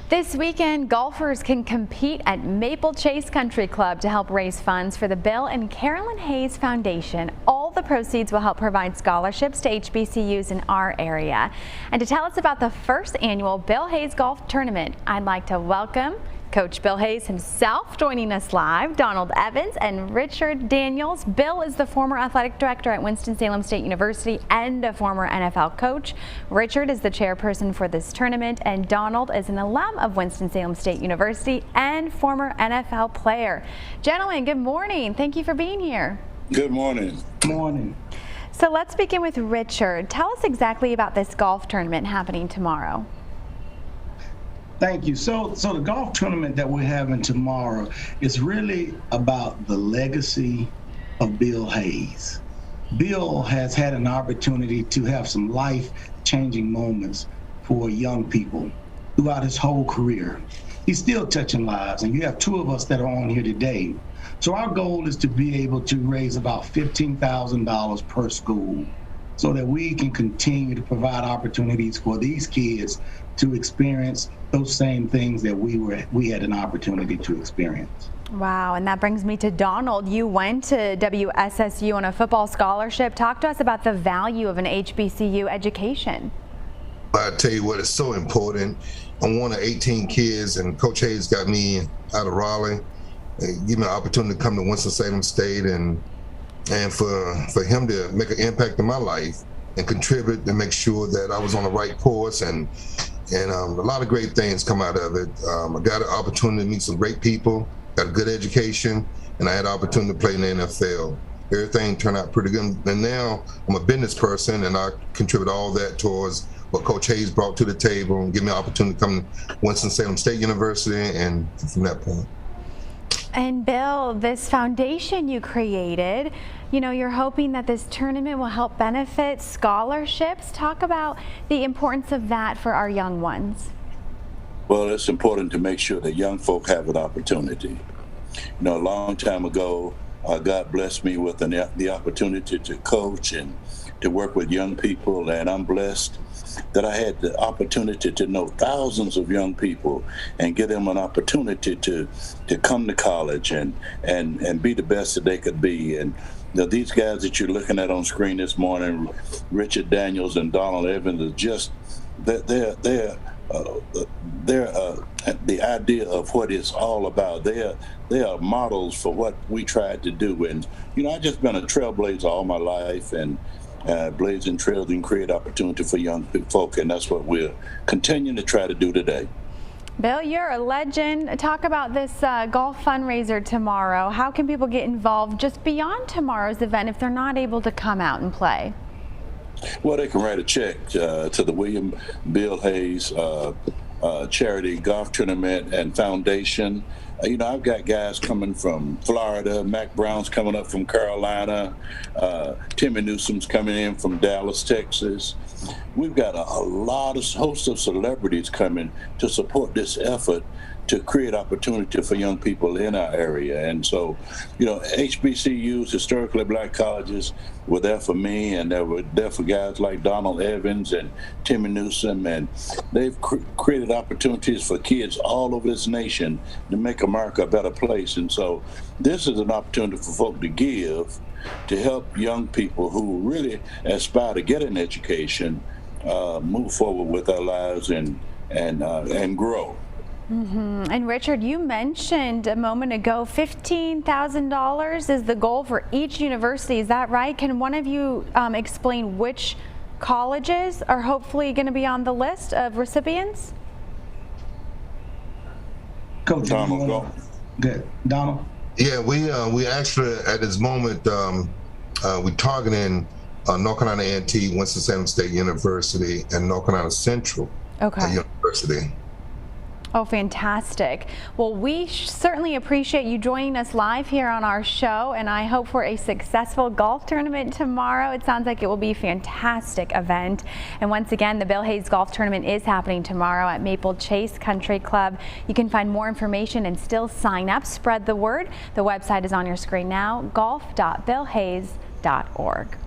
This weekend, golfers can compete at Maple Chase Country Club to help raise funds for the Bill and Carolyn Hayes Foundation. All the proceeds will help provide scholarships to HBCUs in our area. And to tell us about the first annual Bill Hayes Golf Tournament, I'd like to welcome Coach Bill Hayes himself joining us live, Donald Evans and Richard Daniels. Bill is the former athletic director at Winston-Salem State University and a former NFL coach. Richard is the chairperson for this tournament, and Donald is an alum of Winston-Salem State University and former NFL player. Gentlemen, good morning. Thank you for being here. Good morning. Good morning. So let's begin with Richard. Tell us exactly about this golf tournament happening tomorrow. Thank you. So the golf tournament that we're having tomorrow is really about the legacy of Bill Hayes. Bill has had an opportunity to have some life-changing moments for young people throughout his whole career. He's still touching lives, and you have two of us that are on here today. So our goal is to be able to raise about $15,000 per school so that we can continue to provide opportunities for these kids to experience those same things that we had an opportunity to experience. Wow, and that brings me to Donald. You went to WSSU on a football scholarship. Talk to us about the value of an HBCU education. I tell you what, it's so important. I'm one of 18 kids, and Coach Hayes got me out of Raleigh, give me an opportunity to come to Winston-Salem State, and for him to make an impact in my life and contribute and make sure that I was on the right course, and a lot of great things come out of it. I got an opportunity to meet some great people, got a good education, and I had an opportunity to play in the NFL. Everything turned out pretty good, and now I'm a business person, and I contribute all that towards what Coach Hayes brought to the table and give me an opportunity to come to Winston-Salem State University, and from that point. And Bill, this foundation you created, you know, you're hoping that this tournament will help benefit scholarships. Talk about the importance of that for our young ones. Well, it's important to make sure that young folk have an opportunity. You know, a long time ago, God blessed me with the opportunity to coach and to work with young people, and I'm blessed that I had the opportunity to know thousands of young people and give them an opportunity to come to college and be the best that they could be. And you know, these guys that you're looking at on screen this morning, Richard Daniels and Donald Evans, are just they're the idea of what it's all about. They are models for what we tried to do. And you know, I've just been a trailblazer all my life, and blazing trails and create opportunity for young folk, and that's what we're continuing to try to do today. Bill, you're a legend. Talk about this golf fundraiser tomorrow. How can people get involved just beyond tomorrow's event if they're not able to come out and play? Well, they can write a check to the William Bill Hayes Charity Golf Tournament and Foundation. You know, I've got guys coming from Florida. Mac Brown's coming up from Carolina. Timmy Newsom's coming in from Dallas, Texas. We've got a host of celebrities coming to support this effort to create opportunity for young people in our area. And so, you know, HBCUs, historically black colleges, were there for me, and they were there for guys like Donald Evans and Timmy Newsom, and they've created opportunities for kids all over this nation to make America a better place. And so this is an opportunity for folk to give, to help young people who really aspire to get an education move forward with their lives and grow. And Richard, you mentioned a moment ago $15,000 is the goal for each university. Is that right? Can one of you explain which colleges are hopefully going to be on the list of recipients? Coach, Donald, go. Good. Donald? Yeah, we actually at this moment we're targeting North Carolina A&T, Winston-Salem State University, and North Carolina Central University. Oh, fantastic. Well, we certainly appreciate you joining us live here on our show, and I hope for a successful golf tournament tomorrow. It sounds like it will be a fantastic event. And once again, the Bill Hayes Golf Tournament is happening tomorrow at Maple Chase Country Club. You can find more information and still sign up. Spread the word. The website is on your screen now, golf.billhayes.org.